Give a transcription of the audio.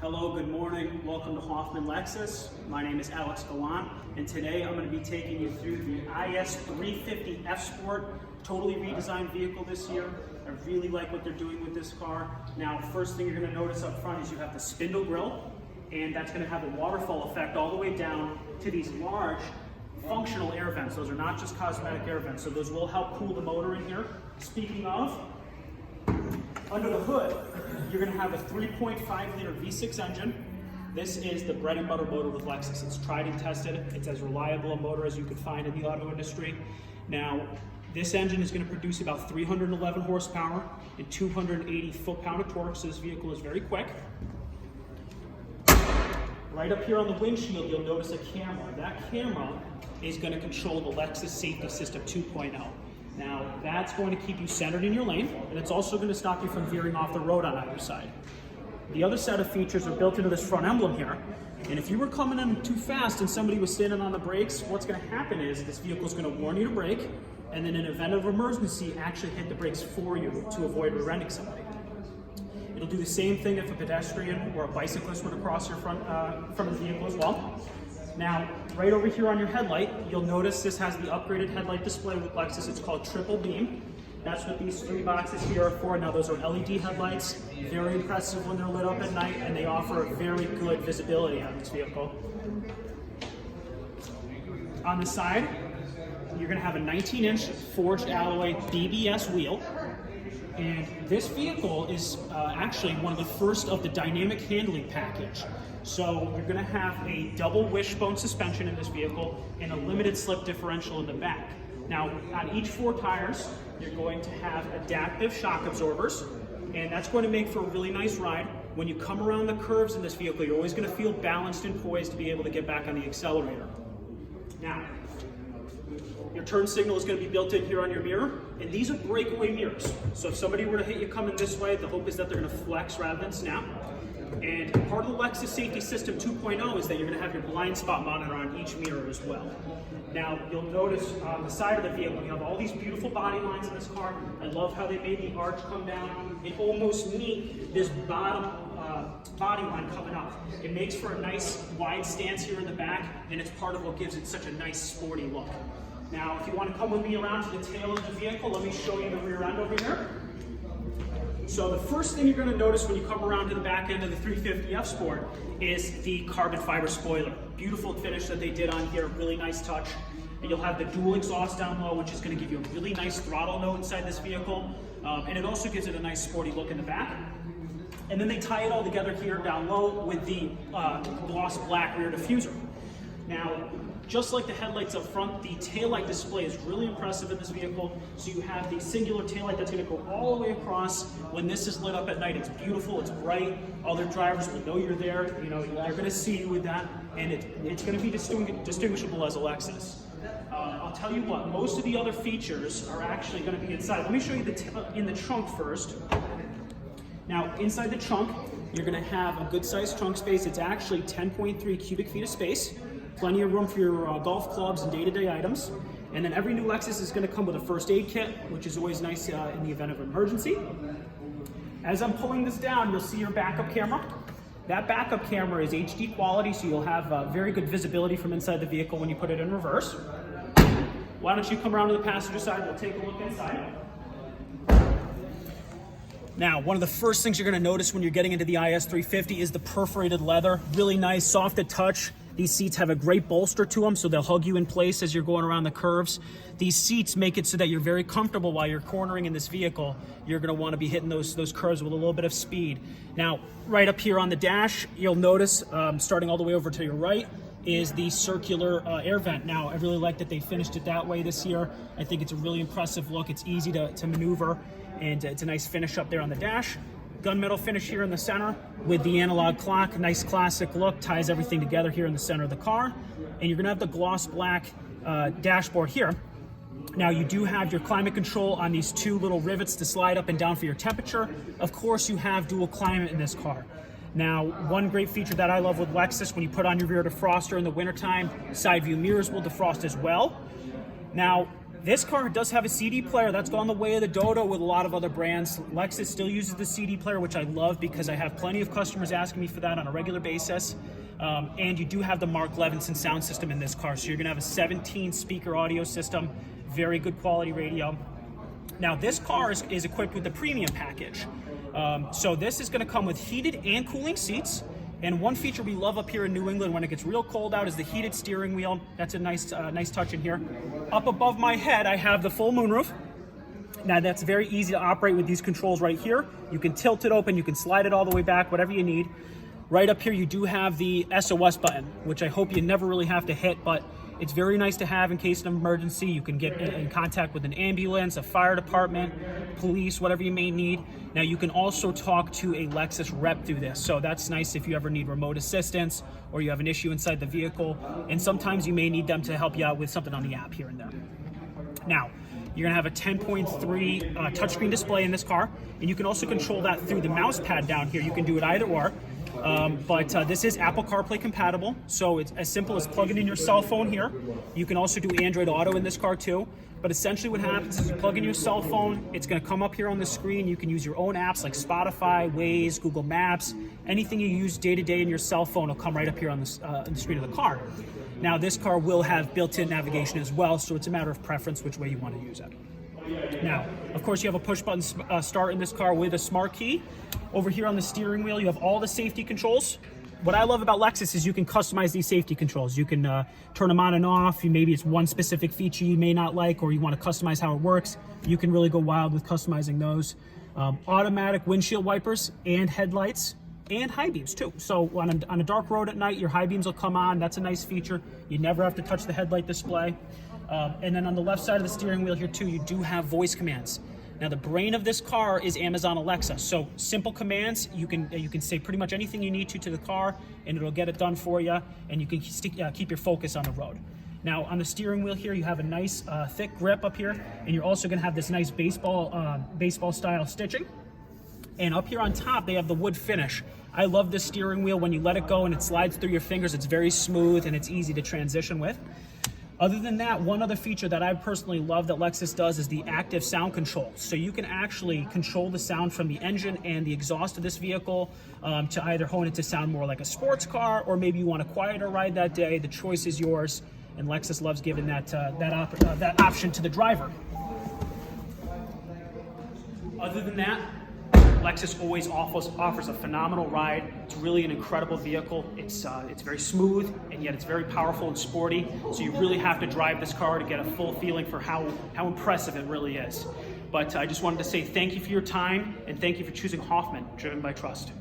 Hello, good morning. Welcome to Hoffman Lexus. My name is Alex Gallant, and today I'm going to be taking you through the IS350 F-sport, totally redesigned vehicle this year. I really like what they're doing with this car. Now, first thing you're going to notice up front is you have the spindle grille, and that's going to have a waterfall effect all the way down to these large functional air vents. Those are not just cosmetic air vents, so those will help cool the motor in here. Speaking of, under the hood, you're going to have a 3.5 liter V6 engine. This is the bread and butter motor with Lexus. It's tried and tested. It's as reliable a motor as you could find in the auto industry. Now, this engine is going to produce about 311 horsepower and 280 foot-pound of torque, so this vehicle is very quick. Right up here on the windshield, you'll notice a camera. That camera is going to control the Lexus Safety System 2.0. Now, that's going to keep you centered in your lane, and it's also going to stop you from veering off the road on either side. The other set of features are built into this front emblem here, and if you were coming in too fast and somebody was standing on the brakes, what's going to happen is this vehicle is going to warn you to brake, and then in event of emergency, actually hit the brakes for you to avoid rear-ending somebody. It'll do the same thing if a pedestrian or a bicyclist were to cross your front of the vehicle as well. Now, right over here on your headlight, you'll notice this has the upgraded headlight display with Lexus. It's called triple beam. That's what these three boxes here are for. Now, those are LED headlights, very impressive when they're lit up at night, and they offer very good visibility on this vehicle. On the side, you're going to have a 19-inch forged alloy BBS wheel. And this vehicle is actually one of the first of the dynamic handling package. So you're going to have a double wishbone suspension in this vehicle and a limited slip differential in the back. Now, on each four tires, you're going to have adaptive shock absorbers, and that's going to make for a really nice ride. When you come around the curves in this vehicle, you're always going to feel balanced and poised to be able to get back on the accelerator. Now, your turn signal is going to be built in here on your mirror, and these are breakaway mirrors. So if somebody were to hit you coming this way, the hope is that they're going to flex rather than snap. And part of the Lexus Safety System 2.0 is that you're going to have your blind spot monitor on each mirror as well. Now, you'll notice on the side of the vehicle, you have all these beautiful body lines in this car. I love how they made the arch come down and almost meet this bottom body line coming up. It makes for a nice wide stance here in the back, and it's part of what gives it such a nice sporty look. Now, if you want to come with me around to the tail of the vehicle, let me show you the rear end over here. So the first thing you're going to notice when you come around to the back end of the 350 F-sport is the carbon fiber spoiler. Beautiful finish that they did on here, really nice touch. And you'll have the dual exhaust down low, which is going to give you a really nice throttle note inside this vehicle. And it also gives it a nice sporty look in the back. And then they tie it all together here down low with the gloss black rear diffuser. Now, just like the headlights up front, the taillight display is really impressive in this vehicle. So you have the singular taillight that's going to go all the way across. When this is lit up at night, it's beautiful, it's bright. Other drivers will know you're there. You know, they're going to see you with that, and it's going to be distinguishable as a Lexus. I'll tell you what, most of the other features are actually going to be inside. Let me show you in the trunk first. Now, inside the trunk, you're going to have a good-sized trunk space. It's actually 10.3 cubic feet of space. Plenty of room for your golf clubs and day-to-day items. And then every new Lexus is going to come with a first aid kit, which is always nice in the event of emergency. As I'm pulling this down, you'll see your backup camera. That backup camera is HD quality, so you'll have very good visibility from inside the vehicle when you put it in reverse. Why don't you come around to the passenger side, we'll take a look inside. Now, one of the first things you're going to notice when you're getting into the IS350 is the perforated leather. Really nice, soft to touch. These seats have a great bolster to them, so they'll hug you in place as you're going around the curves. These seats make it so that you're very comfortable while you're cornering in this vehicle. You're going to want to be hitting those curves with a little bit of speed. Now, right up here on the dash, you'll notice, starting all the way over to your right, is the circular air vent. Now, I really like that they finished it that way this year. I think it's a really impressive look. It's easy to maneuver, and it's a nice finish up there on the dash. Gunmetal finish here in the center with the analog clock. Nice classic look, ties everything together here in the center of the car. And you're gonna have the gloss black dashboard here. Now, you do have your climate control on these two little rivets to slide up and down for your temperature. Of course, you have dual climate in this car. Now, one great feature that I love with Lexus, when you put on your rear defroster in the wintertime, side view mirrors will defrost as well. Now, This car does have a CD player. That's gone the way of the dodo with a lot of other brands. Lexus still uses the CD player, which I love because I have plenty of customers asking me for that on a regular basis. And you do have the Mark Levinson sound system in this car. So you're gonna have a 17 speaker audio system, very good quality radio. Now this car is equipped with the premium package. So this is gonna come with heated and cooling seats. And one feature we love up here in New England when it gets real cold out is the heated steering wheel. That's a nice touch in here. Up above my head, I have the full moonroof. Now that's very easy to operate with these controls right here. You can tilt it open, you can slide it all the way back, whatever you need. Right up here, you do have the SOS button, which I hope you never really have to hit, but it's very nice to have in case of an emergency. You can get in contact with an ambulance, a fire department, police, whatever you may need. Now you can also talk to a Lexus rep through this. So that's nice if you ever need remote assistance or you have an issue inside the vehicle. And sometimes you may need them to help you out with something on the app here and there. Now, you're gonna have a 10.3 touchscreen display in this car. And you can also control that through the mouse pad down here. You can do it either or. But this is Apple CarPlay compatible, so it's as simple as plugging in your cell phone here. You can also do Android Auto in this car too. But essentially what happens is you plug in your cell phone, it's going to come up here on the screen. You can use your own apps like Spotify, Waze, Google Maps. Anything you use day to day in your cell phone will come right up here on the screen of the car. Now this car will have built-in navigation as well, so it's a matter of preference which way you want to use it. Now, of course, you have a push-button start in this car with a smart key. Over here on the steering wheel, you have all the safety controls. What I love about Lexus is you can customize these safety controls. You can turn them on and off. Maybe it's one specific feature you may not like, or you want to customize how it works. You can really go wild with customizing those. Automatic windshield wipers and headlights and high beams too. So on a dark road at night, your high beams will come on. That's a nice feature. You never have to touch the headlight display. And then on the left side of the steering wheel here too, you do have voice commands. Now the brain of this car is Amazon Alexa. So simple commands, you can say pretty much anything you need to the car and it'll get it done for you, and you can keep your focus on the road. Now on the steering wheel here, you have a nice thick grip up here, and you're also gonna have this nice baseball style stitching. And up here on top, they have the wood finish. I love this steering wheel. When you let it go and it slides through your fingers, it's very smooth and it's easy to transition with. Other than that, one other feature that I personally love that Lexus does is the active sound control. So you can actually control the sound from the engine and the exhaust of this vehicle to either hone it to sound more like a sports car, or maybe you want a quieter ride that day. The choice is yours, and Lexus loves giving that option to the driver. Other than that, Lexus always offers a phenomenal ride. It's really an incredible vehicle. It's very smooth, and yet it's very powerful and sporty. So you really have to drive this car to get a full feeling for how impressive it really is. But I just wanted to say thank you for your time, and thank you for choosing Hoffman, driven by trust.